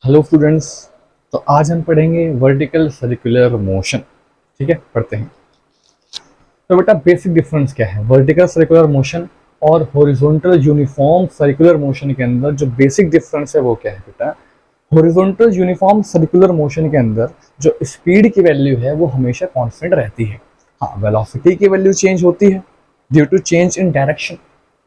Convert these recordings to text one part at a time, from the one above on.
Hello students. तो आज हम पढ़ेंगे वर्टिकल सर्कुलर मोशन। ठीक है, पढ़ते हैं। तो बेटा बेसिक डिफरेंस क्या है वर्टिकल सर्कुलर मोशन और हॉरिजॉन्टल यूनिफॉर्म सर्कुलर मोशन के अंदर? जो बेसिक डिफरेंस है वो क्या है बेटा? हॉरिजॉन्टल यूनिफॉर्म सर्कुलर मोशन के अंदर जो स्पीड की वैल्यू है वो हमेशा कांस्टेंट रहती है। हाँ, वेलोसिटी की वैल्यू चेंज होती है due to change in direction,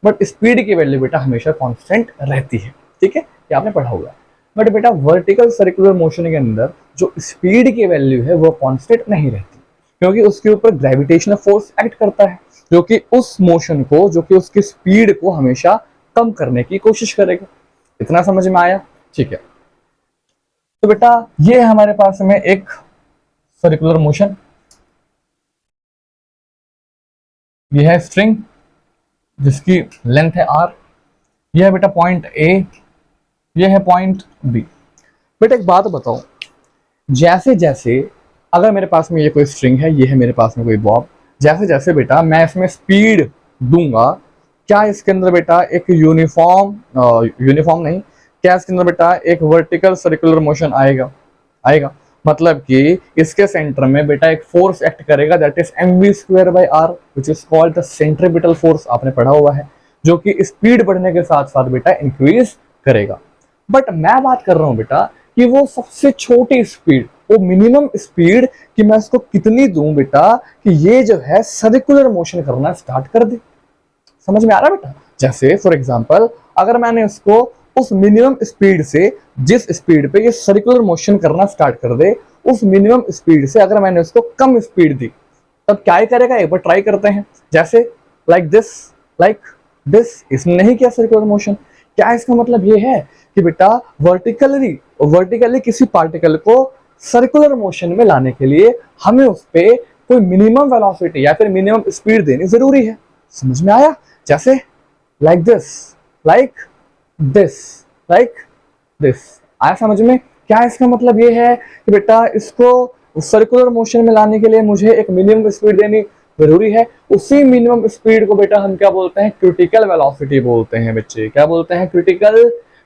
but speed की वैल्यू बेटा हमेशा कांस्टेंट रहती है। ठीक है, ये आपने पढ़ा होगा। बट बेटा वर्टिकल सर्कुलर मोशन के अंदर जो स्पीड की वैल्यू है वो कांस्टेंट नहीं रहती, क्योंकि उसके ऊपर ग्रेविटेशनल फोर्स एक्ट करता है जो कि उस मोशन को, जो कि उसकी स्पीड को हमेशा कम करने की कोशिश करेगा। इतना समझ में आया? ठीक है। तो बेटा ये हमारे पास में एक सर्कुलर मोशन, ये है स्ट्रिंग जिसकी लेंथ है आर, यह है बेटा पॉइंट ए, यह है पॉइंट बी। बेटा एक बात बताओ, जैसे जैसे अगर मेरे पास में ये कोई स्ट्रिंग है, ये है मेरे पास में कोई बॉब, जैसे जैसे बेटा मैं इसमें स्पीड दूंगा, क्या इसके अंदर बेटा एक यूनिफॉर्म नहीं, क्या इसके अंदर बेटा एक वर्टिकल सर्कुलर मोशन आएगा? आएगा। मतलब कि इसके सेंटर में बेटा एक फोर्स एक्ट करेगा, that is mv² by r, which is called the centripetal force. आपने पढ़ा हुआ है, जो कि स्पीड बढ़ने के साथ साथ बेटा इंक्रीज करेगा। बट मैं बात कर रहा हूं बेटा कि वो सबसे छोटी स्पीड, वो मिनिमम स्पीड, कि मैं इसको कितनी दूं बेटा कि ये जो है सर्कुलर मोशन करना स्टार्ट कर दे। समझ में आ रहा है बेटा? जैसे फॉर एग्जांपल, अगर मैंने उसको उस मिनिमम स्पीड से, जिस स्पीड पे ये सर्कुलर मोशन करना स्टार्ट कर दे, उस मिनिमम स्पीड से अगर मैंने उसको कम स्पीड दी, तब क्या ही करेगा? एक बार ट्राई करते हैं। जैसे लाइक दिस, लाइक दिस, इसने नहीं किया सर्कुलर मोशन। क्या इसका मतलब ये है कि बेटा वर्टिकली किसी पार्टिकल को सर्कुलर मोशन में लाने के लिए हमें उस पर कोई मिनिमम वेलोसिटी या फिर मिनिमम स्पीड देनी जरूरी है? समझ में आया? जैसे like this, like this, like this. आया समझ में? क्या इसका मतलब ये है कि बेटा इसको सर्कुलर मोशन में लाने के लिए मुझे एक मिनिमम स्पीड देनी जरूरी है। उसी मिनिमम स्पीड को बेटा हम क्या बोलते हैं? क्रिटिकल वेलोसिटी बोलते हैं बच्चे। क्या बोलते हैं? Critical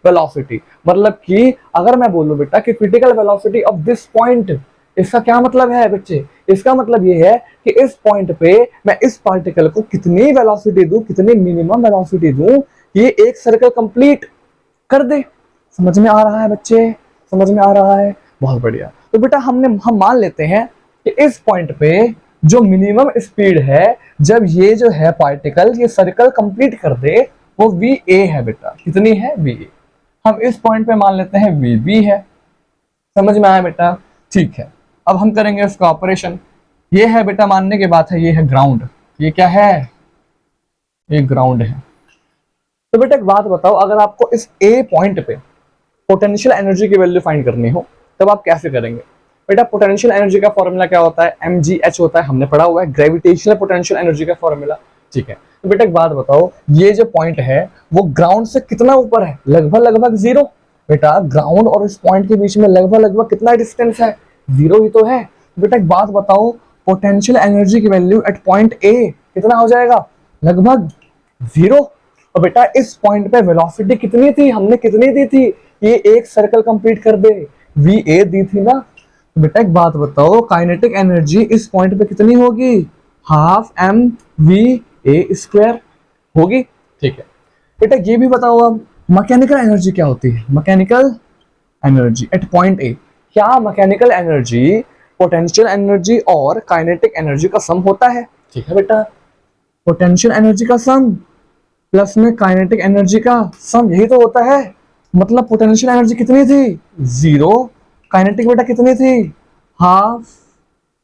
velocity. मतलब कि अगर मैं बोलूं बेटा कि critical velocity of this point, इसका क्या मतलब है बच्चे? इसका मतलब ये है कि इस पॉइंट पे मैं इस पार्टिकल को कितनी वेलोसिटी दूं, कितनी मिनिमम वेलोसिटी दूं, ये एक सर्कल कंप्लीट कर दे। समझ में आ रहा है बच्चे? समझ में आ रहा है? बहुत बढ़िया। तो बेटा हम मान लेते हैं कि इस पॉइंट पे जो मिनिमम स्पीड है, जब ये जो है पार्टिकल ये सर्कल कंप्लीट कर दे, वो वी ए है बेटा। कितनी है? V A. हम इस पॉइंट पे मान लेते हैं वी बी है। समझ में आया बेटा? ठीक है। अब हम करेंगे इसका ऑपरेशन। ये है बेटा, मानने के बाद है, ये है ग्राउंड। ये क्या है? ये ग्राउंड है। तो बेटा एक बात बताओ, अगर आपको इस ए पॉइंट पे पोटेंशियल एनर्जी की वैल्यू फाइंड करनी हो, तब आप कैसे करेंगे? बेटा पोटेंशियल एनर्जी का फॉर्मूला क्या होता है? mgh होता है, हमने पढ़ा हुआ है, ग्रेविटेशनल पोटेंशियल एनर्जी का फॉर्मूला। ठीक है। तो बेटा एक बात बताओ, ये जो पॉइंट है वो ग्राउंड से कितना ऊपर है? लगभग लगभग जीरो। बेटा ग्राउंड और इस पॉइंट के बीच में लगभग लगभग कितना डिस्टेंस है? जीरो ही तो है। तो बेटा एक बात बताओ, पोटेंशियल एनर्जी की वैल्यू एट पॉइंट ए कितना हो जाएगा? लगभग जीरो। और बेटा इस पॉइंट पे वेलोसिटी कितनी थी? हमने कितनी दी थी? ये एक सर्कल कंप्लीट कर दे, वी ए दी थी ना। तो बेटा एक बात बताओ, काइनेटिक एनर्जी इस पॉइंट पे कितनी होगी? Half M V A square होगी। ठीक है। बेटा ये भी बताओ अब, मैकेनिकल एनर्जी क्या होती है? मैकेनिकल एनर्जी एट पॉइंट ए, क्या मैकेनिकल एनर्जी पोटेंशियल एनर्जी और काइनेटिक एनर्जी का सम होता है? ठीक है बेटा, पोटेंशियल एनर्जी का सम प्लस में काइनेटिक एनर्जी का सम, यही तो होता है। मतलब पोटेंशियल एनर्जी कितनी थी? जीरो। काइनेटिक बेटा कितनी थी? Half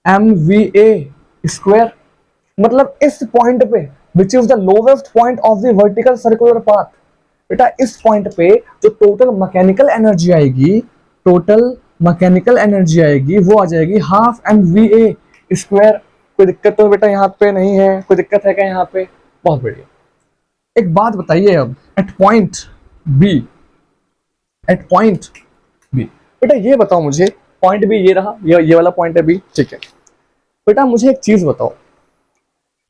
M V A square. मतलब इस पॉइंट पे, which is the lowest point of the vertical circular path, बेटा इस पॉइंट पे जो टोटल मैकेनिकल एनर्जी आएगी, टोटल मैकेनिकल एनर्जी आएगी, वो आ जाएगी half M V A square. कोई दिक्कत तो बेटा यहाँ पे नहीं है? कोई दिक्कत है क्या यहाँ पे? बहुत बढ़िया। एक बात बताइए अब, at point B, at point B, बेटा ये बताओ मुझे, पॉइंट बी ये रहा, ये वाला पॉइंट है बी। ठीक है। बेटा मुझे एक चीज बताओ,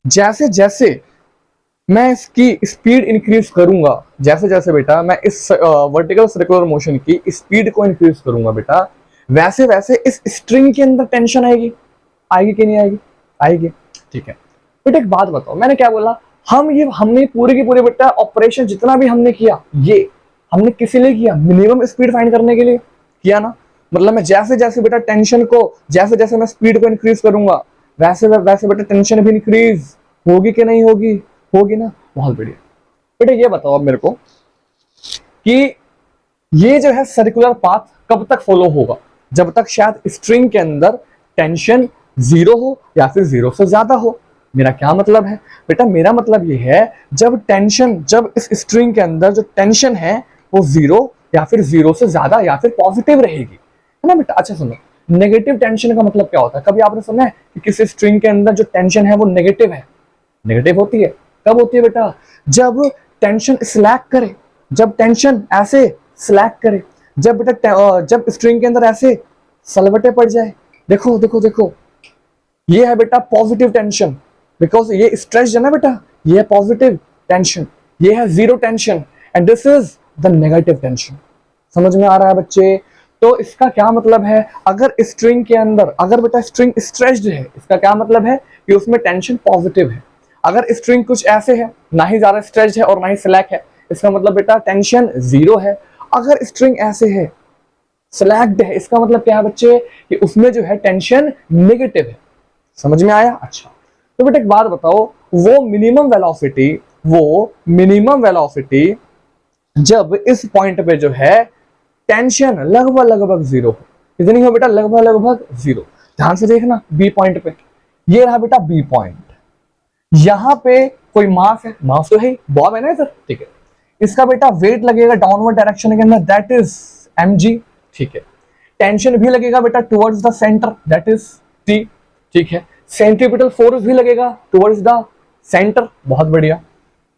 जैसे जैसे मैं इसकी स्पीड इंक्रीज करूंगा, जैसे जैसे बेटा मैं इस वर्टिकल सर्कुलर मोशन की स्पीड को इंक्रीज करूंगा बेटा, वैसे वैसे इस स्ट्रिंग के अंदर टेंशन आएगी, आएगी कि नहीं आएगी? आएगी। ठीक है बेटा एक बात बताओ, मैंने क्या बोला, हमने पूरे की पूरे बेटा ऑपरेशन जितना भी हमने किया, ये हमने किसी लिए किया? मिनिमम स्पीड फाइंड करने के लिए किया ना। मतलब मैं जैसे जैसे बेटा टेंशन को, जैसे जैसे मैं स्पीड को इंक्रीज करूंगा, वैसे वैसे बेटा टेंशन भी इंक्रीज होगी कि नहीं होगी? होगी ना। बहुत बढ़िया बेटा ये बताओ अब मेरे को कि ये जो है सर्कुलर पाथ कब तक फॉलो होगा? जब तक शायद स्ट्रिंग के अंदर टेंशन जीरो हो या फिर जीरो से ज्यादा हो। मेरा क्या मतलब है बेटा? मेरा मतलब ये है जब इस स्ट्रिंग के अंदर जो टेंशन है वो जीरो या फिर जीरो से ज्यादा या फिर पॉजिटिव रहेगी, है ना बेटा। अच्छा सुनो, नेगेटिव टेंशन का मतलब क्या होता है? कभी आपने सुना है कि किसी स्ट्रिंग के अंदर जो टेंशन है वो नेगेटिव है? नेगेटिव होती है। कब होती है बेटा? जब टेंशन स्लैक करे, जब टेंशन ऐसे स्लैक करे, जब बेटा जब स्ट्रिंग के अंदर ऐसे सलवटे पड़ जाए। देखो देखो देखो, ये है बेटा पॉजिटिव टेंशन, बिकॉज ये स्ट्रेच है ना बेटा, ये है पॉजिटिव टेंशन, ये है zero tension, and this is the negative tension. समझ में आ रहा है बच्चे? तो इसका क्या मतलब है, अगर स्ट्रिंग के अंदर, अगर बेटा स्ट्रिंग स्ट्रेच्ड है, इसका क्या मतलब है कि उसमें टेंशन पॉजिटिव है। अगर स्ट्रिंग कुछ ऐसे है, ना ही ज्यादा स्ट्रेच्ड है और ना ही स्लैक है, इसका मतलब बेटा टेंशन जीरो है। अगर स्ट्रिंग ऐसे है, स्लैक्ड है, इसका मतलब क्या है बच्चे कि उसमें जो है टेंशन नेगेटिव है। समझ में आया? अच्छा तो बेटा एक बात बताओ, वो मिनिमम वेलोसिटी जब इस पॉइंट पे जो है टेंशन लगभग लगभग जीरो हो, कितनी हो बेटा? लगभग लगभग जीरो। ध्यान से देखना बी पॉइंट पे, ये रहा बेटा बी पॉइंट, यहां पे कोई मास है, मास तो है, बॉब है ना इधर, ठीक है। इसका बेटा वेट लगेगा डाउनवर्ड डायरेक्शन के अंदर, दैट इज mg, ठीक है। टेंशन भी लगेगा बेटा towards the centre, that is t, ठीक है। सेंट्रीपिटल फोर्स भी लगेगा टुवर्ड्स द सेंटर, बहुत बढ़िया।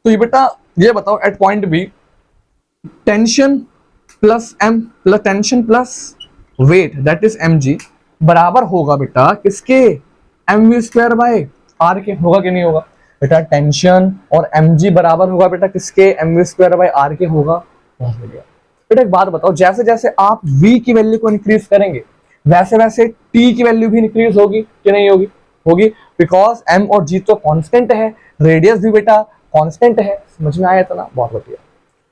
तो ये बेटा ये बताओ at point B tension plus m plus tension plus weight that is mg बराबर होगा बेटा किसके? mv स्क्वायर बाय आर के। होगा कि नहीं होगा बेटा? टेंशन और mg बराबर होगा बेटा किसके? mv स्क्वायर बाय आर के होगा। बहुत बढ़िया बेटा एक बात बताओ, जैसे जैसे आप v की वैल्यू को इंक्रीज करेंगे, वैसे वैसे t की वैल्यू भी इंक्रीज होगी कि नहीं होगी? होगी, बिकॉज m और g तो कांस्टेंट है, रेडियस भी बेटा कांस्टेंट है। समझ में आया इतना? बहुत बढ़िया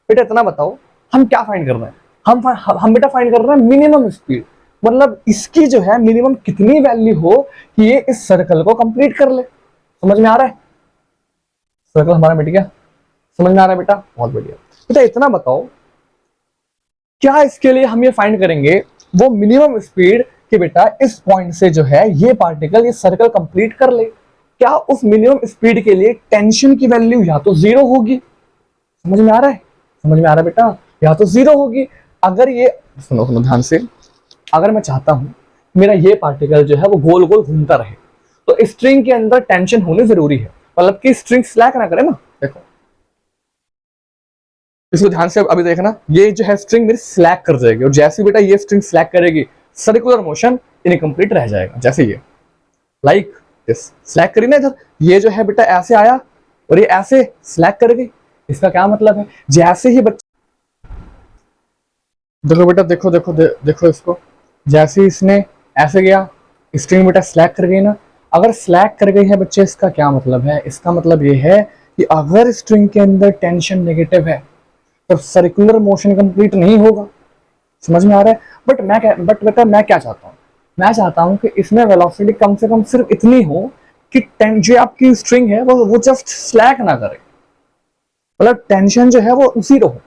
बेटा। इतना बताओ हम क्या फाइंड कर रहे हैं? हम बेटा फाइंड कर रहे हैं मिनिमम स्पीड, मतलब इसकी जो है मिनिमम कितनी वैल्यू हो कि ये इस सर्कल को कंप्लीट कर ले। समझ में आ रहा है? सर्कल हमारा मिट गया। समझ में आ रहा है बेटा? बहुत बढ़िया बेटा। इतना बताओ, क्या इसके लिए हम ये फाइंड करेंगे वो मिनिमम स्पीड कि बेटा इस पॉइंट से जो है ये पार्टिकल ये सर्कल कंप्लीट कर ले, क्या उस मिनिमम स्पीड के लिए टेंशन की वैल्यू या तो जीरो होगी? समझ में आ रहा है? समझ में आ रहा है बेटा? या तो जीरो होगी। अगर ये, सुनो सुनो ध्यान से, अगर मैं चाहता हूं मेरा ये पार्टिकल जो है वो गोल गोल घूमता रहे, तो स्ट्रिंग के अंदर टेंशन होनी जरूरी है, मतलब कि स्ट्रिंग स्लैक ना करे ना। देखो इसको ध्यान से अभी देखना, ये जो है स्ट्रिंग मेरी स्लैक कर जाएगी, और जैसे बेटा ये स्ट्रिंग स्लैक करेगी सर्कुलर मोशन इनकम्प्लीट रह जाएगा। जैसे ये लाइक दिस स्लैक करी ना इधर, ये जो है बेटा ऐसे आया और ये ऐसे स्लैक करेगी। इसका क्या मतलब है? जैसे ही बच्चा, देखो बेटा देखो देखो देखो इसको, जैसे इसने ऐसे गया स्ट्रिंग बेटा स्लैक कर गई ना। अगर स्लैक कर गई है बच्चे, इसका क्या मतलब है? इसका मतलब ये है कि अगर स्ट्रिंग के अंदर टेंशन नेगेटिव है तो सर्कुलर मोशन कंप्लीट नहीं होगा। समझ में आ रहा है? बट बेटा मैं क्या चाहता हूँ? मैं चाहता हूँ कि इसमें वेलोसिटी कम से कम सिर्फ इतनी हो कि जो आपकी स्ट्रिंग है वो जस्ट स्लैक ना करे, मतलब टेंशन जो है वो जीरो हो,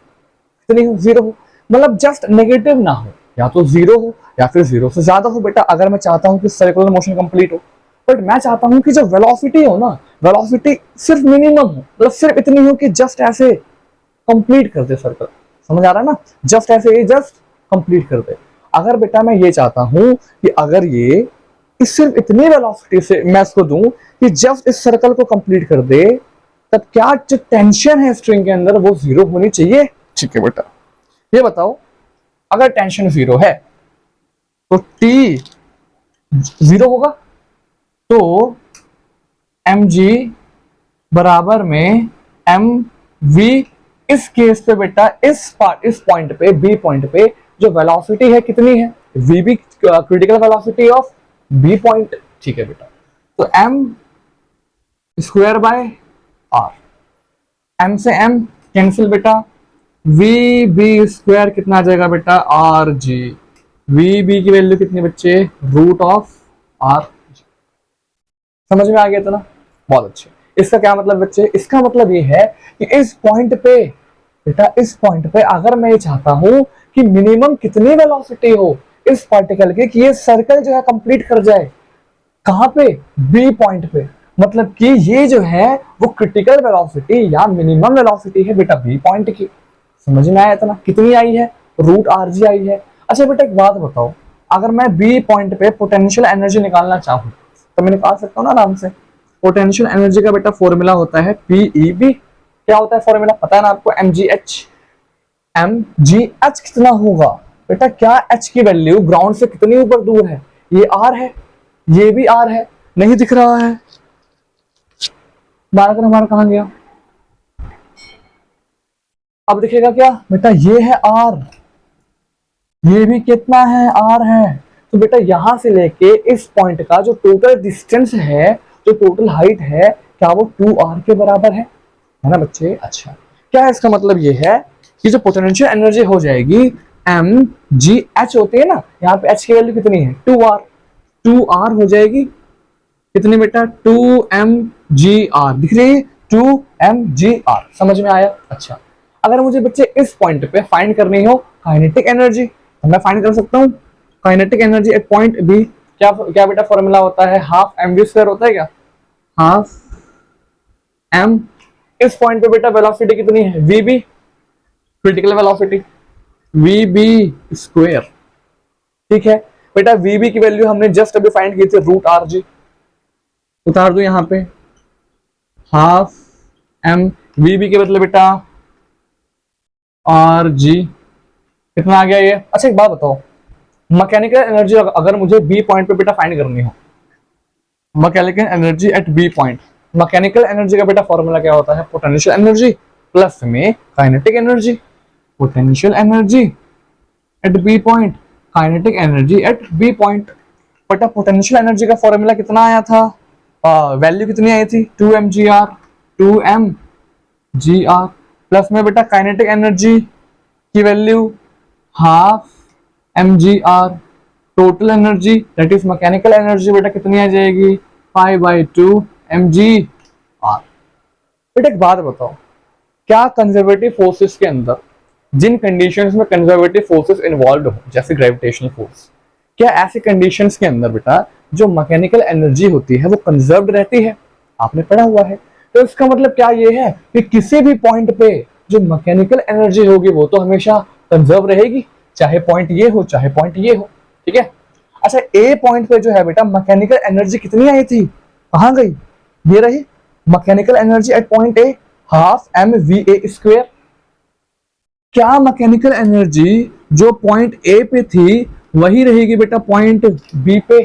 इतनी हो, जीरो हो, मतलब जस्ट नेगेटिव ना हो, या तो जीरो हो या फिर जीरो से ज्यादा हो बेटा, अगर मैं चाहता हूं कि सर्कुलर मोशन कंप्लीट हो। बट मैं चाहता हूं कि जो वेलोसिटी हो ना, वेलोसिटी सिर्फ मिनिमम हो, मतलब सिर्फ इतनी हो कि जस्ट ऐसे कंप्लीट कर दे सर्कल। समझ आ रहा है ना? जस्ट ऐसे जस्ट कंप्लीट कर दे। अगर बेटा मैं ये चाहता हूं कि अगर ये इस सिर्फ इतनी वेलोसिटी से मैं इसको दूं कि जस्ट इस सर्कल को कंप्लीट कर दे, तब क्या जो टेंशन है स्ट्रिंग के अंदर वो जीरो होनी चाहिए। ठीक है बेटा, ये बताओ अगर टेंशन जीरो है तो टी जीरो होगा, तो mg बराबर में एम वी, इस केस पे बेटा इस पॉइंट पे बी पॉइंट पे जो वेलोसिटी है कितनी है, V B critical velocity of B point, ठीक है बेटा। तो M square by R, M से एम कैंसिल बेटा, वी बी स्क्वायर कितना आ जाएगा बेटा आर जी, वी बी की वैल्यू कितनी बच्चे, रूट ऑफ आर। समझ में आ गया था ना, बहुत अच्छे। इसका क्या मतलब बच्चे, इसका मतलब ये है कि इस पॉइंट पे बेटा, इस पॉइंट पे अगर मैं ये चाहता हूं कि मिनिमम कितनी वेलोसिटी हो इस पार्टिकल की, कि ये सर्कल जो है कंप्लीट कर जाए, कहां पे, बी पॉइंट पे, मतलब कि ये जो है वो क्रिटिकल वेलोसिटी या मिनिमम वेलोसिटी है बेटा बी पॉइंट की। समझ में आया इतना, कितनी आई है, रूट आर जी आई है। अच्छा बेटा एक बात बताओ, अगर मैं बी पॉइंट पे पोटेंशियल एनर्जी निकालना चाहूं तो मैं निकाल सकता हूं ना आराम से। पोटेंशियल एनर्जी का बेटा फॉर्मूला होता है पीईबी। क्या होता है फॉर्मूला, पता है ना आपको, M G H. M G H कितना होगा बेटा, क्या एच की वैल्यू ग्राउंड से कितनी ऊपर दूर है, ये आर है, ये भी आर है, नहीं दिख रहा है, मार्कर हमारा कहां गया, अब दिखेगा क्या बेटा, ये है आर, ये भी कितना है, आर है। तो बेटा यहां से लेके इस पॉइंट का जो टोटल डिस्टेंस है, जो टोटल हाइट है, क्या वो 2r के बराबर है ना बच्चे। अच्छा, क्या इसका मतलब ये है कि जो पोटेंशियल एनर्जी हो जाएगी एम जी एच होती है ना, यहाँ पे एच की वैल्यू कितनी है 2r, 2r हो जाएगी कितनी बेटा, 2mgr, दिख रही है 2mgr। समझ में आया। अच्छा, अगर मुझे बच्चे इस पॉइंट पे फाइंड करनी हो काइनेटिक एनर्जी तो मैं फाइंड कर सकता हूँ kinetic energy at point B. क्या क्या बेटा फॉर्मूला होता है, हाफ एम वी स्क्वायर होता है क्या, हाफ एम, इस पॉइंट पे बेटा वेलोसिटी कितनी है, V B critical velocity, V B square, ठीक है बेटा। वी बी की वैल्यू हमने जस्ट अभी फाइंड की थी रूट आर जी, उतार दो यहां पे, हाफ एम, वी बी के बदले बेटा आर जी, कितना आ गया ये। अच्छा एक बात बताओ, मैकेनिकल एनर्जी अगर मुझे बी पॉइंट पे बेटा फाइंड करनी हो, mechanical energy at B point, mechanical energy का बेटा फॉर्मूला क्या होता है, पोटेंशियल एनर्जी प्लस में kinetic energy, potential energy at B point, kinetic energy at B point. बेटा पोटेंशियल एनर्जी का फॉर्मूला कितना आया था, वैल्यू कितनी आई थी 2mgr, 2mgr प्लस में बेटा काइनेटिक एनर्जी की value half mgr, total energy that is mechanical energy बेटा कितनी आ जाएगी 5/2 mgr। बेटा एक बात बताओ, क्या कंजर्वेटिव फोर्सेस के अंदर जिन कंडीशंस में कंजर्वेटिव फोर्सेस इन्वॉल्व हो जैसे ग्रेविटेशनल फोर्स, क्या ऐसी कंडीशंस के अंदर बेटा जो मैकेनिकल एनर्जी होती है वो कंजर्व्ड रहती है, आपने पढ़ा हुआ है। तो इसका मतलब क्या ये है कि किसी भी पॉइंट पे जो मैकेनिकल एनर्जी होगी वो तो हमेशा कंजर्व रहेगी, चाहे पॉइंट ये हो चाहे पॉइंट ये हो, ठीक है। अच्छा ए पॉइंट पे जो है बेटा मैकेनिकल एनर्जी कितनी आई थी, कहां गई, ये रही mechanical energy at point A, half M V A square. क्या मैकेनिकल एनर्जी जो पॉइंट ए पे थी वही रहेगी बेटा पॉइंट बी पे,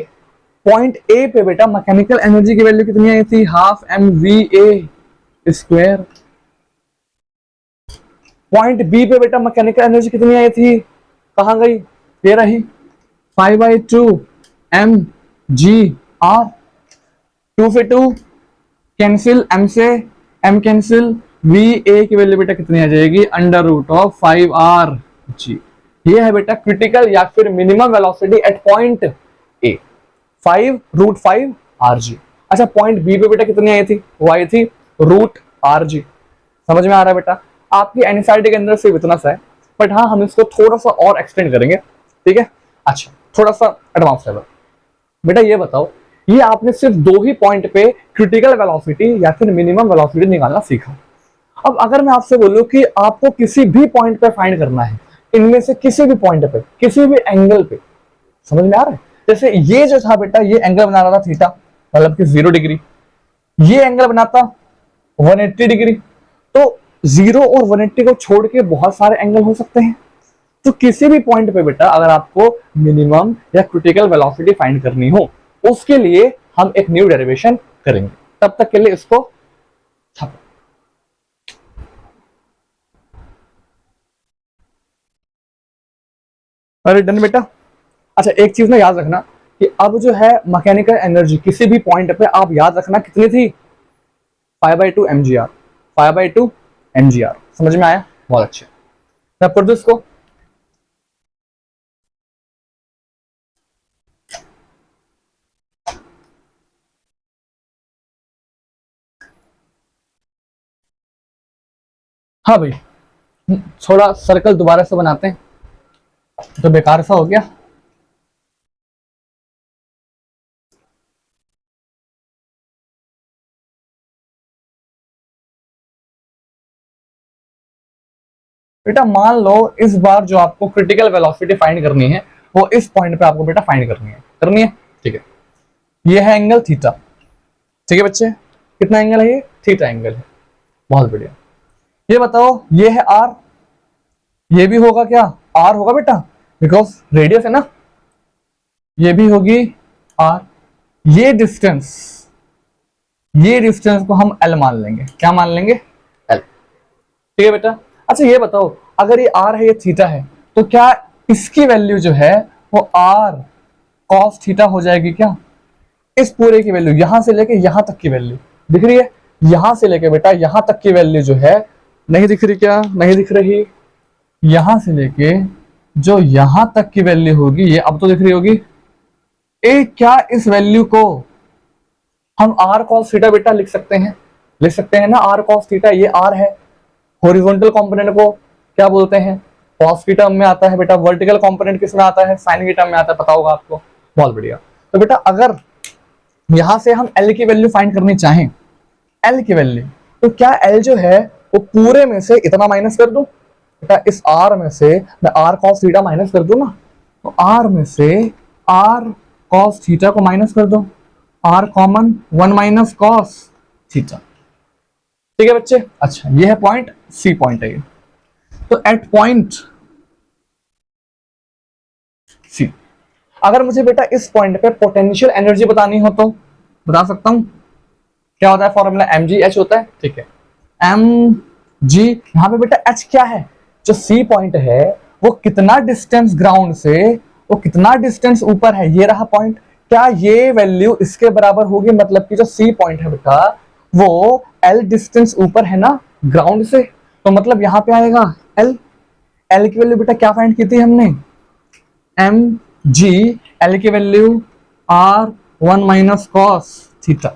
पॉइंट ए पे बेटा मैकेनिकल एनर्जी की वैल्यू कितनी आई थी, half M V A square. Point B पे बेटा मैकेनिकल एनर्जी कितनी आई थी, कहां गई, ये रही 5/2 mgr, 2 से 2 कैंसिल, m से m कैंसिल, वी ए की वैल्यू बेटा कितनी आ जाएगी √5r g। ये है बेटा क्रिटिकल या फिर minimum velocity at point A, 5√5rg। अच्छा पॉइंट बी पे बेटा कितनी आई थी, वो आई थी √rg। समझ में आ रहा है बेटा, आपकी एनसीईआरटी के अंदर सिर्फ इतना सा है, बट हाँ हम इसको थोड़ा सा और एक्सटेंड करेंगे, ठीक है। अच्छा थोड़ा सा एडवांस लेवल, बेटा ये बताओ, ये आपने सिर्फ दो ही पॉइंट पे क्रिटिकल वेलोसिटी या फिर मिनिमम वेलोसिटी निकालना सीखा। अब अगर मैं आपसे बोलूं कि आपको किसी भी पॉइंट पे फाइंड करना है, इनमें से किसी भी पॉइंट पे किसी भी एंगल पे, समझ में आ रहा है, जैसे ये जो था बेटा ये एंगल बना रहा था थीटा, मतलब कि 0 डिग्री, ये एंगल बनाता 180 डिग्री, तो 0 और 180 को छोड़ के बहुत सारे एंगल हो सकते हैं। तो किसी भी पॉइंट पे बेटा अगर आपको मिनिमम या क्रिटिकल वेलोसिटी फाइंड करनी हो, उसके लिए हम एक न्यू डेरिवेशन करेंगे, तब तक के लिए इसको छापो। अरे डन बेटा। अच्छा एक चीज ना याद रखना कि अब जो है मैकेनिकल एनर्जी किसी भी पॉइंट पे आप याद रखना कितनी थी, 5/2 mgr, 5/2 mgr। समझ में आया? बहुत अच्छे। मैं पढ़ दूं इसको। हाँ भाई, थोड़ा सर्कल दोबारा से बनाते हैं, तो बेकार सा हो गया। बेटा मान लो इस बार जो आपको क्रिटिकल वेलोसिटी फाइंड करनी है वो इस पॉइंट पे आपको बेटा फाइंड करनी है। ठीक है, ये है एंगल थीटा। ठीक है बच्चे, कितना एंगल है ये? थीटा एंगल है। बहुत बढ़िया। ये बताओ ये है आर, ये भी होगा क्या? आर होगा बेटा, बिकॉज रेडियस है ना। ये भी होगी आर। ये डिस्टेंस को हम एल मान लेंगे। क्या मान लेंगे? एल। ठीक है बेटा। अच्छा ये बताओ अगर ये आर है ये थीटा है तो क्या इसकी वैल्यू जो है वो आर कॉस थीटा हो जाएगी क्या? इस पूरे की वैल्यू यहां से लेके यहां तक की वैल्यू दिख रही है? यहां से लेके बेटा यहां तक की वैल्यू जो है, नहीं दिख रही क्या? नहीं दिख रही। यहां से लेके जो यहां तक की वैल्यू होगी ये अब तो दिख रही होगी। क्या इस वैल्यू को हम आर कॉस थीटा बेटा लिख सकते हैं ना? आर कॉस थीटा, ये आर है। हॉरिजॉन्टल कंपोनेंट को क्या बोलते हैं? कॉस की टर्म में आता है बेटा। वर्टिकल कंपोनेंट किस में आता है? साइन की टर्म में आता है, पता होगा आपको। बहुत बढ़िया। तो बेटा अगर यहां से हम एल की वैल्यू फाइंड करनी चाहें, एल की वैल्यू, तो क्या एल जो है वो पूरे में से इतना माइनस कर दूं बेटा? इस आर में से मैं आर कॉस थीटा माइनस कर दूं ना, तो आर में से आर कॉस थीटा को माइनस कर दो। R common, 1 minus cos theta. ठीक है बच्चे। अच्छा ये है पॉइंट सी, पॉइंट है ये। तो एट पॉइंट सी अगर मुझे बेटा इस पॉइंट पे पोटेंशियल एनर्जी बतानी हो तो बता सकता हूं। क्या होता है फॉर्मूला? एम जी एच होता है। ठीक है, एम जी। यहां पे बेटा एच क्या है? जो सी पॉइंट है वो कितना डिस्टेंस ग्राउंड से, वो कितना डिस्टेंस ऊपर है, ये रहा पॉइंट। क्या ये वैल्यू इसके बराबर होगी? मतलब कि जो सी पॉइंट है बेटा वो एल डिस्टेंस ऊपर है ना ग्राउंड से, तो मतलब यहां पे आएगा एल। एल की वैल्यू बेटा क्या फाइंड की थी हमने? M G. एल की value R 1 minus cos theta.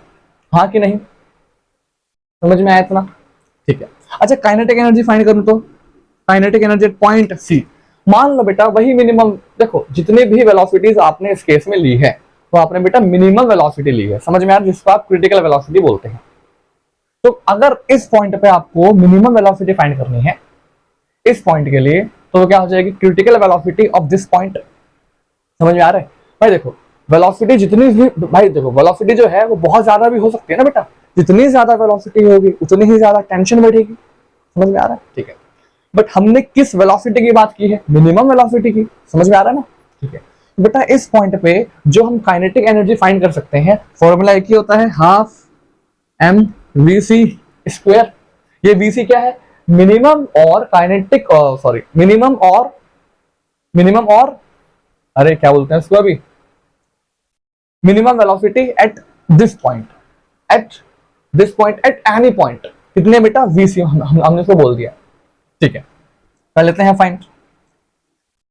हाँ कि नहीं? समझ में आया इतना? ठीक है। अच्छा काइनेटिक एनर्जी फाइंड करूं तो kinetic energy at point C, मान लो बेटा वही मिनिमम। देखो जितनी भी वेलोसिटीज आपने इस केस में ली है तो आपने बेटा मिनिमम वेलोसिटी ली है, समझ में आ रहा है? जिसको आप क्रिटिकल वेलोसिटी बोलते हैं। तो अगर इस पॉइंट पे आपको मिनिमम वेलोसिटी फाइंड करनी है इस पॉइंट के लिए, तो क्या हो जाएगी? Critical velocity of this point. समझ में आ रहा है भाई? देखो वेलोसिटी जितनी भी, भाई देखो वेलोसिटी जो है वो बहुत ज्यादा भी हो सकती है ना बेटा। जितनी ज्यादा वेलोसिटी होगी उतनी ही ज्यादा टेंशन बढ़ेगी। समझ में आ रहा है? ठीक है। बट हमने किस वेलोसिटी की बात की है? मिनिमम वेलोसिटी की। समझ में आ रहा है ना? ठीक है बेटा। इस पॉइंट पे जो हम काइनेटिक एनर्जी फाइंड कर सकते हैं फॉर्मूला एक ही होता है, half M V C square. ये वी सी क्या है? मिनिमम और काइनेटिक, सॉरी मिनिमम और अरे क्या बोलते हैं इसको अभी, minimum velocity at this point, at this point, at any point. कितने बेटा? वी सी हमने इसको बोल दिया। ठीक है, कर लेते हैं फाइंड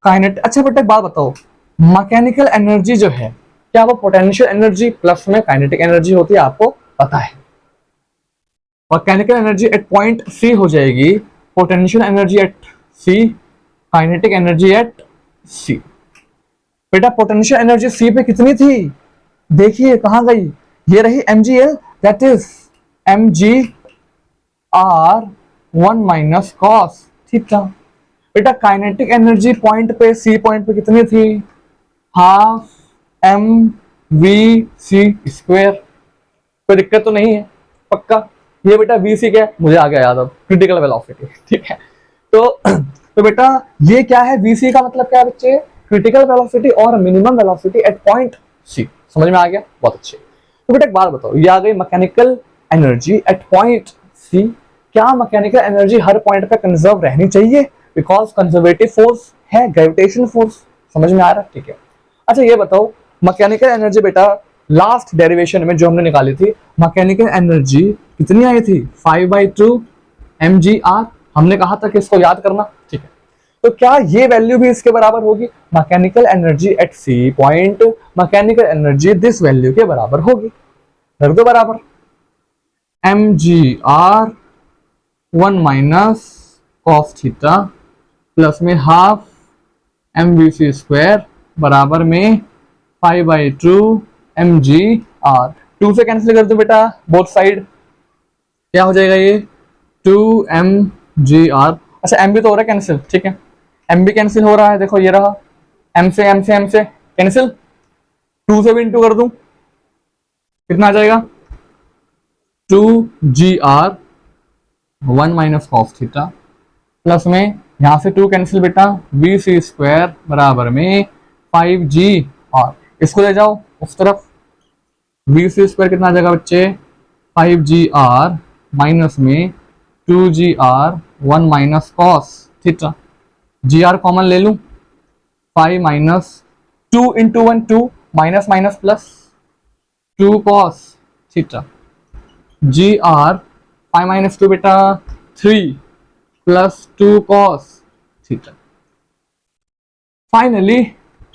काइनेट। अच्छा बेटा एक बात बताओ, मैकेनिकल एनर्जी जो है क्या वो पोटेंशियल एनर्जी प्लस में काइनेटिक एनर्जी होती है? आपको पता है। Mechanical energy at point C हो जाएगी potential energy at C, kinetic energy at C. बेटा पोटेंशियल एनर्जी सी पे कितनी थी? देखिए कहां गई? ये रही mgl, that is mg r 1 minus cos theta. बेटा काइनेटिक एनर्जी पॉइंट पे सी पॉइंट पे कितनी थी? Half M V C square. कोई दिक्कत तो नहीं है? पक्का? ये बेटा वी सी क्या है? मुझे आ गया याद अब, क्रिटिकल वेलोसिटी। ठीक है, तो बेटा ये क्या है? वी सी का मतलब क्या है बच्चे? क्रिटिकल वेलोसिटी और minimum velocity at point C. समझ में आ गया? बहुत अच्छे। तो बेटा एक बात बताओ, ये आ गई mechanical energy at point C. क्या मैकेनिकल एनर्जी हर पॉइंट पे कंजर्व रहनी चाहिए? बिकॉज कंजर्वेटिव फोर्स है ग्रेविटेशन फोर्स। समझ में आ रहा है? ठीक है। अच्छा ये बताओ, मैकेनिकल एनर्जी बेटा लास्ट डेरिवेशन में जो हमने निकाली थी, मैकेनिकल एनर्जी कितनी आई थी? 5/2 mgr। हमने कहा था कि इसको याद करना, ठीक है। तो क्या ये वैल्यू भी इसके बराबर होगी? Mechanical energy at C point, mechanical energy this value के बराबर होगी। रख दो बराबर, mgr 1 minus cos theta plus में हाफ mvc स्क्वायर बराबर में 5/2 mgr। 2 से कैंसिल कर दो बेटा बोथ साइड, क्या हो जाएगा ये? 2 mgr। अच्छा m भी तो हो रहा है कैंसिल, ठीक है, m भी कैंसिल हो रहा है, देखो ये रहा, m से कैंसिल, 2 से भी इंटू कर दूं, कितना आ जाएगा? 2gr 1 minus cos theta plus में यहां से 2 कैंसिल बेटा, vc स्क्वायर बराबर में 5gr। इसको ले जाओ उस तरफ, vc स्क्वायर कितना आ जाएगा बच्चे? 5gr माइनस में 2gr 1 minus cos theta, gr common ले लूं, 5 minus 2 into 1 2, minus minus plus 2 cos theta, gr 5 minus 2 बेटा 3 plus 2 cos theta. Finally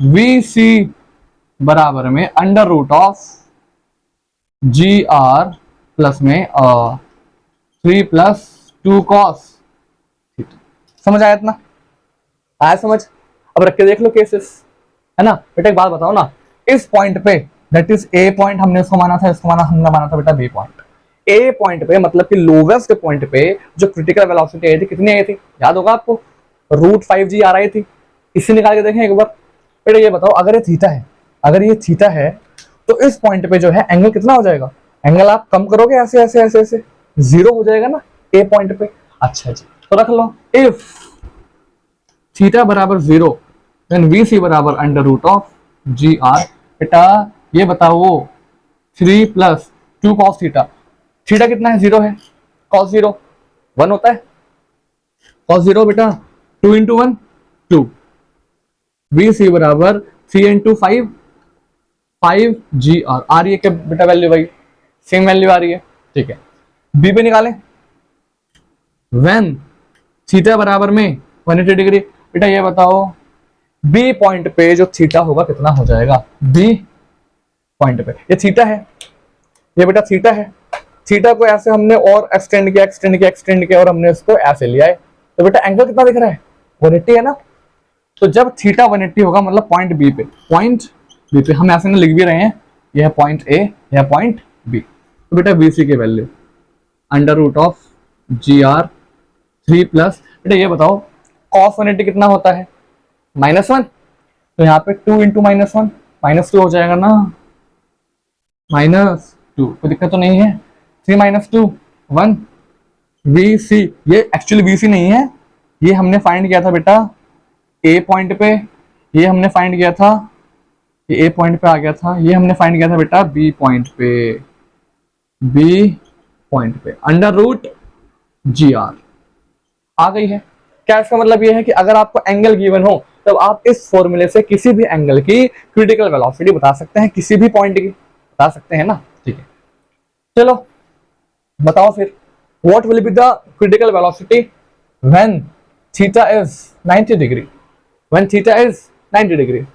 vc बराबर में under root of gr plus में 3 प्लस 2 कॉस थीटा। समझ आया इतना? आया समझ? अब रख के देख लो केसेस, है ना बेटा। एक बात बताओ ना, इस पॉइंट पे दैट इज ए पॉइंट, हमने उसको माना था, इसको हमने माना था बेटा बी पॉइंट। ए पॉइंट पे मतलब कि लोवेस्ट पॉइंट पे जो क्रिटिकल वेलोसिटी आई थी, कितनी आई थी? याद होगा आपको, √5g आ रही थी। इसे निकाल के देखें एक बार बेटा। ये बताओ, अगर ये थीटा है, अगर ये थीटा है तो इस पॉइंट पे जो है एंगल कितना हो जाएगा? एंगल आप कम करोगे ऐसे ऐसे ऐसे ऐसे, 0 हो जाएगा ना ए पॉइंट पे। अच्छा जी, तो रख लो, इफ थीटा बराबर 0 देन vc बराबर अंडर रूट ऑफ gr। बेटा ये बताओ, 3 प्लस 2 कॉस थीटा, थीटा कितना है? 0 है, कॉस 0 1 होता है, कॉस 0 बेटा 2 इंटू 1 2, vc बराबर 3 इंटू 5 5gr। आ रही है क्या बेटा वैल्यू? भाई सेम वैल्यू आ रही है, ठीक है। बी पे निकालें, व्हेन थीटा बराबर में 180 डिग्री। बेटा ये बताओ, बी पॉइंट पे जो थीटा होगा कितना हो जाएगा? बी पॉइंट पे ये थीटा है, ये बेटा थीटा है, थीटा को ऐसे हमने और एक्सटेंड किया और हमने इसको ऐसे लिया है, तो बेटा एंगल कितना दिख रहा है? 180 है ना। तो जब थीटा 180 होगा मतलब पॉइंट बी पे हम ऐसे लिख भी रहे हैं, यह पॉइंट ए, यह पॉइंट बी। तो बेटा bc की वैल्यू under root of gr 3 plus, बेटा ये बताओ cos 180 कितना होता है? -1। तो यहाँ पे 2 इंटू -1 -2 हो जाएगा ना, -2, कोई दिक्कत तो नहीं है। 3 माइनस 2 1, vc, ये एक्चुअली vc नहीं है, ये हमने फाइंड किया था बेटा ए पॉइंट पे, ये हमने फाइंड किया था, ये ए पॉइंट पे आ गया था, ये हमने फाइंड किया था बेटा बी पॉइंट पे अंडर रूट gr आ गई है। क्या इसका मतलब ये है कि अगर आपको एंगल गिवन हो तब आप इस फॉर्मूले से किसी भी एंगल की क्रिटिकल वेलोसिटी बता सकते हैं, किसी भी पॉइंट की बता सकते हैं ना, ठीक है। चलो बताओ फिर, what will be the critical velocity when theta is 90 degree? When theta is 90 degree,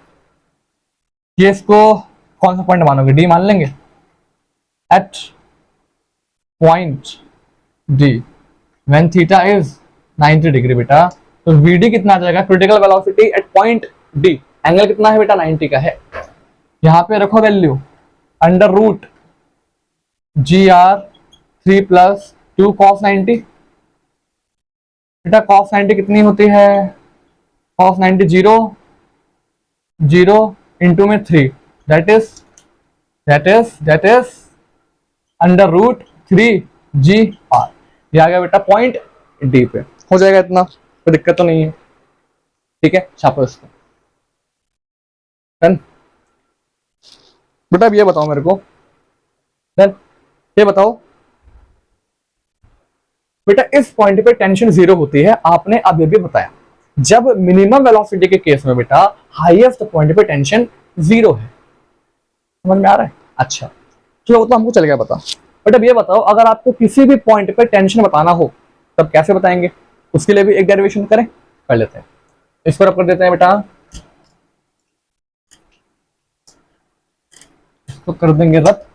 ये इसको कौन सा पॉइंट मानोगे? डी मान लेंगे, at point D when theta is 90 degree बेटा, तो vd कितना आ जाएगा? Critical velocity at point D, angle कितना है बेटा? 90 का है। यहां पे रखो value under root gr 3 plus 2 cos 90। बेटा cos 90 कितनी होती है? cos 90 0 इंटू में 3, that is under root 3gr। ये आ गया बेटा पॉइंट डी पे, हो जाएगा इतना, कोई दिक्कत तो नहीं है, ठीक है। छापो इसको डन। बेटा अब ये बताओ मेरे को, डन, ये बताओ बेटा इस पॉइंट पे टेंशन 0 होती है, आपने अब ये भी बताया, जब मिनिमम वेलोसिटी के केस में बेटा हाईएस्ट पॉइंट पे टेंशन 0 है। समझ में आ रहा है? अच्छा चलो तो हमको चल गया पता। बट अब ये बताओ, अगर आपको किसी भी पॉइंट पे टेंशन बताना हो तब कैसे बताएंगे? उसके लिए भी एक डेरिवेशन करें, कर लेते हैं। इस पर कर देते हैं बेटा, तो कर देंगे रद्द।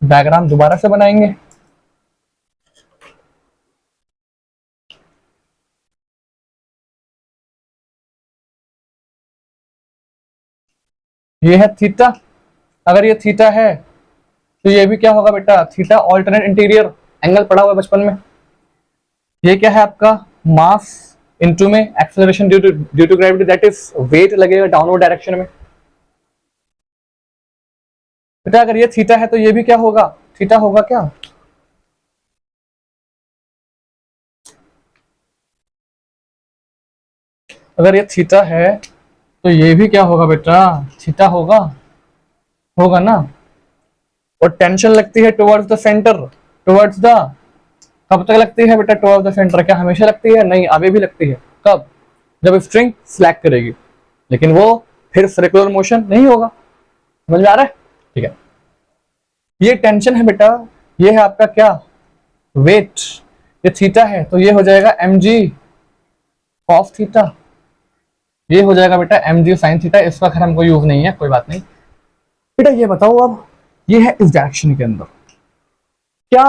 डायग्राम दोबारा से बनाएंगे। ये है थीटा। अगर ये थीटा है तो ये भी क्या होगा बेटा? थीटा ऑल्टरनेट इंटीरियर एंगल पढ़ा हुआ है बचपन में। ये क्या है आपका? मास इनटू में acceleration due to gravity, that is weight लगेगा डाउनवर्ड डायरेक्शन में। बेटा अगर ये थीटा है तो ये भी क्या होगा? थीटा होगा क्या? अगर ये थीटा है तो ये भी क्या होगा बेटा? थीटा होगा, होगा ना। और टेंशन लगती है towards the centre, towards the, कब तक लगती है बेटा टुवर्ड्स द सेंटर? क्या हमेशा लगती है? नहीं, अभी भी लगती है। कब? जब स्ट्रिंग स्लैक करेगी, लेकिन वो फिर सर्कुलर मोशन नहीं होगा। समझ में आ रहा है? ठीक है, ये टेंशन है बेटा, ये है आपका क्या? वेट। ये थीटा है तो ये हो जाएगा mg cos थीटा, ये हो जाएगा बेटा mg sin थीटा। इसका खैर हमको यूज नहीं है, कोई बात नहीं। बेटा ये बताओ, अब ये है इस डायरेक्शन के अंदर, क्या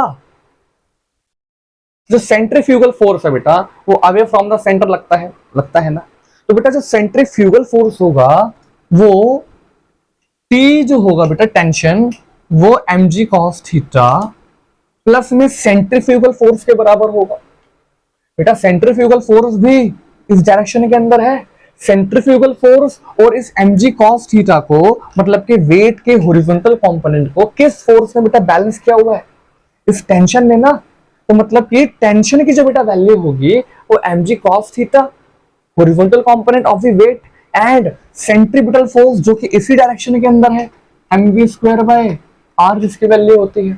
जो सेंट्रीफ्यूगल फोर्स है बेटा वो अवे फ्रॉम द सेंटर लगता है ना। तो बेटा जो सेंट्रीफ्यूगल फोर्स होगा वो T जो होगा बेटा टेंशन, वो mg cos थीटा प्लस में सेंट्रीफ्यूगल फोर्स के बराबर होगा। बेटा सेंट्रीफ्यूगल फोर्स भी इस डायरेक्शन के अंदर है। सेंट्रीफ्यूगल फोर्स और इस mg cos थीटा को, मतलब कि वेट के हॉरिजॉन्टल कंपोनेंट को किस फोर्स ने बेटा बैलेंस किया हुआ है? इस टेंशन ने ना। तो मतलब कि टेंशन की जो बेटा वैल्यू होगी वो mg cos theta, horizontal component of the weight, and centripetal force जो कि इसी डायरेक्शन के अंदर है, mv स्क्वायर बाय r जिसकी वैल्यू होती है।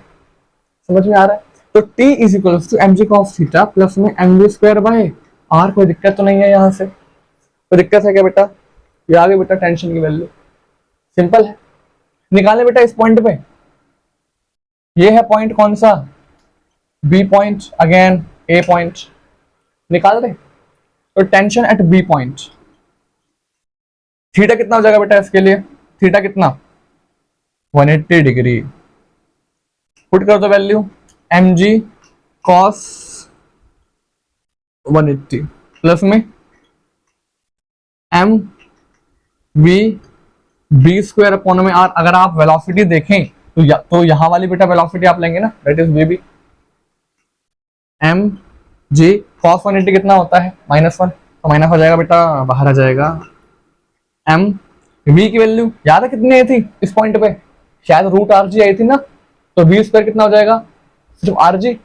समझ में आ रहा है? तो t is equal to mg cos theta plus में mv स्क्वायर बाय r। कोई दिक्कत तो नहीं है यहाँ से? कोई दिक्कत है क्या बेटा? ये आ गई बेटा टेंशन की वैल्यू, सिंपल है। निकाले बेटा इस पॉइंट पे, ये है पॉइंट कौन सा? B point, again A point, निकाल रहे। तो tension at B point, theta कितना हो जाएगा बेटा इसके लिए? थीटा कितना? 180 डिग्री। पुट कर दो वैल्यू, mg cos 180 प्लस में m v b square upon में r। अगर आप वेलोसिटी देखें तो यहां वाली बेटा वेलोसिटी आप लेंगे ना, that is vb। m g cos 180 कितना होता है? -1, तो माइनस हो जाएगा बेटा, बाहर आ जाएगा। m v की वैल्यू याद है कितनी आई थी इस पॉइंट पे? शायद रूट आर जी आई थी ना। तो v स्क्वायर कितना हो जाएगा? सिर्फ आर जी।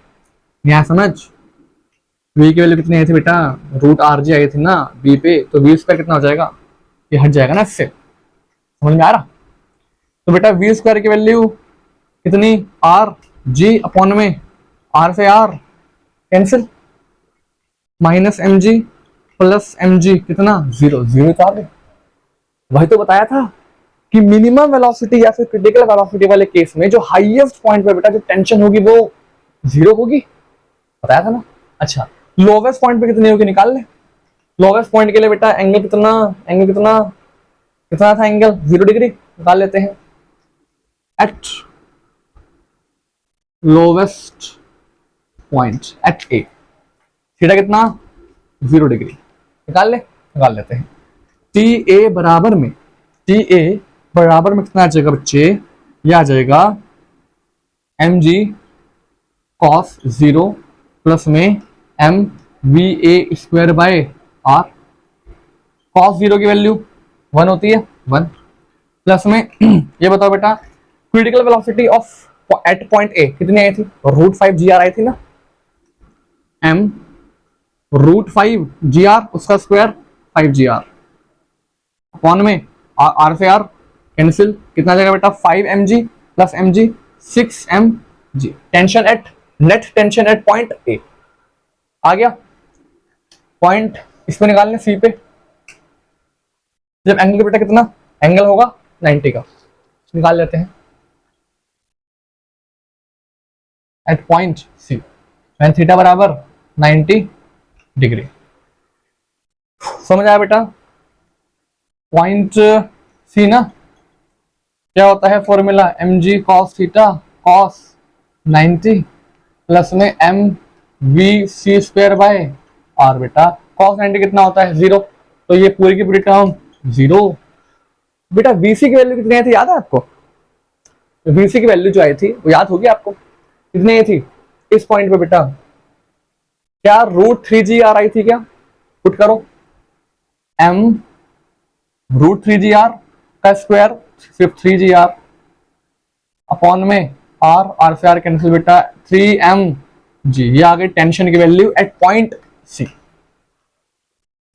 यहाँ समझ, v की वैल्यू कितनी आई थी बेटा? रूट आर जी आई थी ना b पे, तो v स्क्वायर कितना हो जाएगा? ये हट जाएगा ना इससे। समझ में आ रहा? तो बेटा v स्क्वायर की वैल्यू कितनी? आर जी अपॉन में आर से R cancel, minus M G plus M G कितना? 0। 0 तो आ गए। वही तो बताया था कि मिनिमम वेलोसिटी या फिर क्रिटिकल वेलोसिटी वाले केस में जो हाईएस्ट पॉइंट पे बेटा जो टेंशन होगी वो 0 होगी, बताया था ना। अच्छा लोवेस्ट पॉइंट पे कितनी होगी निकाल ले। लोवेस्ट पॉइंट के लिए बेटा एंगल कितना? एंगल कितना कितना था? Angle 0 degree. निकाल लेते हैं एट लोवेस्ट पॉइंट एट ए, थीटा कितना? 0 डिग्री। निकाल लेते हैं। टी ए बराबर में कितना आ जाएगा बच्चे? ये आ जाएगा mg cos 0 प्लस में m va square by r। cos 0 की वैल्यू 1 होती है, 1 प्लस में ये बताओ बेटा critical velocity of at point A कितनी आई थी? √5 gr आई थी ना। m √5 gr उसका स्क्वायर 5 gr अपॉन में r से r कैंसिल, कितना आ जाएगा बेटा? 5 mg plus mg 6 mg। Tension at, net tension at point A आ गया। पॉइंट इस पे निकालने सी पे, जब एंगल बेटा कितना एंगल होगा 90 का, निकाल लेते हैं at point C, and theta बराबर 90 डिग्री। समझ आया बेटा? पॉइंट सी ना क्या होता है formula, M G cos theta cos 90 plus में M V C square by R. बेटा कॉस 90 कितना होता है 0, तो ये पूरी की पूरी टर्म 0। बेटा वीसी की वैल्यू कितनी आई थी याद है आपको? वीसी की वैल्यू जो आई थी वो याद होगी आपको, कितनी आई थी इस पॉइंट पे बेटा? क्या √3g r आई थी क्या? पुट करो, m √3g r का स्क्वायर सिर्फ 3g r अपॉन में r से r कैंसिल बेटा 3mg। ये आ गई टेंशन की वैल्यू एट पॉइंट सी।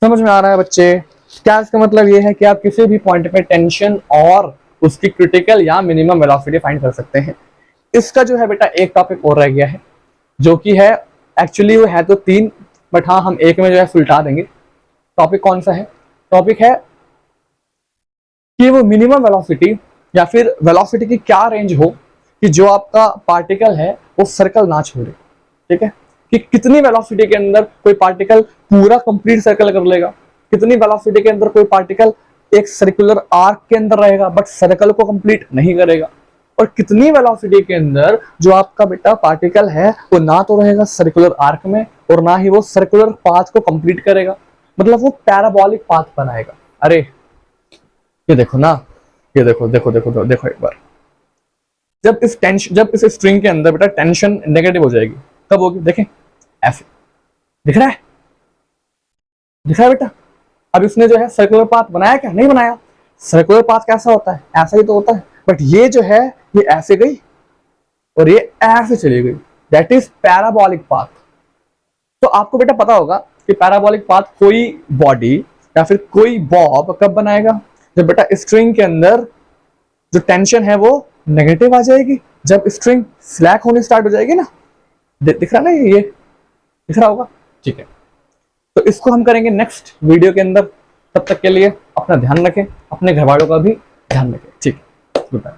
समझ में आ रहा है बच्चे? क्या इसका मतलब ये है कि आप किसी भी पॉइंट पे टेंशन और उसकी क्रिटिकल या मिनिमम वेलोसिटी फाइंड कर सकते हैं। इसका जो है बेटा एक टॉपिक और रह गया है, जो कि है एक्चुअली वो है तो 3, बट हाँ हम एक में जो है सुलटा देंगे। टॉपिक कौन सा है? टॉपिक है कि वो मिनिमम वेलोसिटी या फिर वेलोसिटी की क्या रेंज हो कि जो आपका पार्टिकल है वो सर्कल ना छोड़े। ठीक है, कि कितनी वेलोसिटी के अंदर कोई पार्टिकल पूरा कंप्लीट सर्कल कर लेगा, कितनी वेलोसिटी के अंदर कोई पार्टिकल एक सर्कुलर आर्क के अंदर रहेगा बट सर्कल को कंप्लीट नहीं करेगा, और कितनी वेलोसिटी के अंदर जो आपका बेटा पार्टिकल है वो ना तो रहेगा सर्कुलर आर्क में और ना ही वो सर्कुलर पाथ को कंप्लीट करेगा, मतलब वो पैराबोलिक पाथ बनाएगा। अरे ये देखो ना, ये देखो देखो देखो देखो, देखो एक बार, जब इस स्ट्रिंग के अंदर बेटा टेंशन नेगेटिव हो जाएगी, कब होगी? देखें ऐसे, दिख रहा है? दिख रहा है बेटा? अब इसने जो है सर्कुलर पाथ बनाया क्या? नहीं बनाया। सर्कुलर पाथ कैसा होता है? ऐसा ही तो होता है, बट ये जो है ये ऐसे गई और ये ऐसे चली गई, दैट इज पैराबोलिक पाथ। तो आपको बेटा पता होगा कि पैराबोलिक पाथ कोई बॉडी या फिर कोई बॉब कब बनाएगा? जब बेटा स्ट्रिंग के अंदर जो टेंशन है वो नेगेटिव आ जाएगी, जब स्ट्रिंग स्लैक होने स्टार्ट हो जाएगी ना। दिख रहा ना, ये दिख रहा होगा? ठीक है, तो इसको हम करेंगे नेक्स्ट वीडियो के अंदर। तब तक के लिए अपना ध्यान रखें, अपने घर वालों का भी ध्यान रखें। ठीक है, गुड बाय।